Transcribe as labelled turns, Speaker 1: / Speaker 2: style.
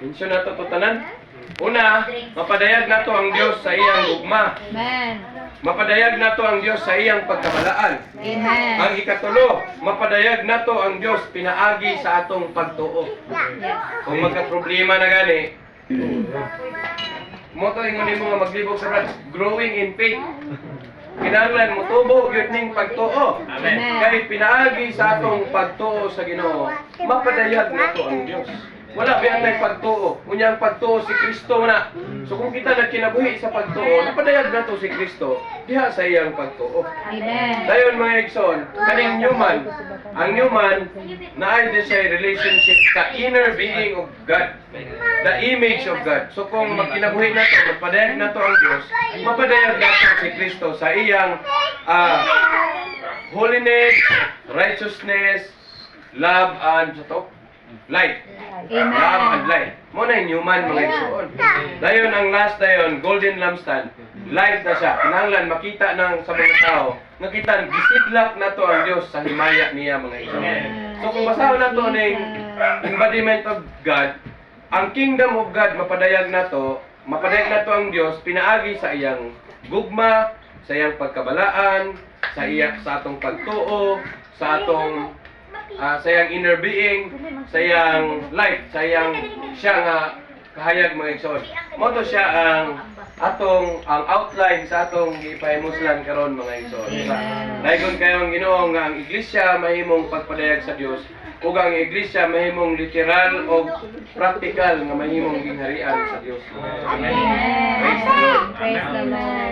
Speaker 1: Mensyon na to tanan. Una, mapadayag na to ang Dios sa iyang gugma.
Speaker 2: Amen.
Speaker 1: Mapadayag na to ang Dios sa iyang pagkabalaan.
Speaker 2: Amen.
Speaker 1: Ang ikatulo, mapadayag na to ang Dios pinaagi sa atong pagtuo.
Speaker 2: Yes.
Speaker 1: Kung magka-problema na gani, mo to ingon nimo nga maglibog sa brad, growing in faith. Kinahanglan mo tubo gyud ning pagtuo.
Speaker 2: Amen.
Speaker 1: Kay pinaagi sa atong pagtuo sa Ginoo, mapadayag na to ang Dios. Wala ba tay pagtuo? Unya ang pagtuo si Kristo na. So kung kita nagkinabuhi sa pagtuo, napadayag na to si Kristo diha sa iyang pagtuo.
Speaker 2: Amen.
Speaker 1: Dayon mga igsoon, kaning human, ang human naay din siya relationship sa inner being of God, the image of God. So kung magkinabuhi na to, mapadayag na to ang Dios, mapadayag na to si Kristo sa iyang holiness, righteousness, love, and sa to, light.
Speaker 2: Amen.
Speaker 1: Love and light. Mo na yung human mga igsoon. Dayon ang last dayon, golden lampstand. Light na siya. Kinahanglan makita ng sa mga tao. Nakita gisidlak na to ang Dios sa himaya niya mga igsoon. So kung basaho na to ning embodiment of God, ang kingdom of God mapadayag na to ang Dios pinaagi sa iyang gugma, sa iyang pagkabalaan, sa atong pagtuo, sa atong sa iyang inner being, sa iyang light, sa iyang siya nga kahayag mga igsoon. Mo to siya ang outline sa atong gipahimuslan karon mga igsoon. Daygon kayo ang Ginoo nga ang iglesia mahimong pagpadayag sa Dios ug ang iglesia mahimong literal o practical nga mahimong gingharian sa Dios. Amen.
Speaker 2: Amen.
Speaker 1: Praise the Lord.
Speaker 2: Praise the Lord.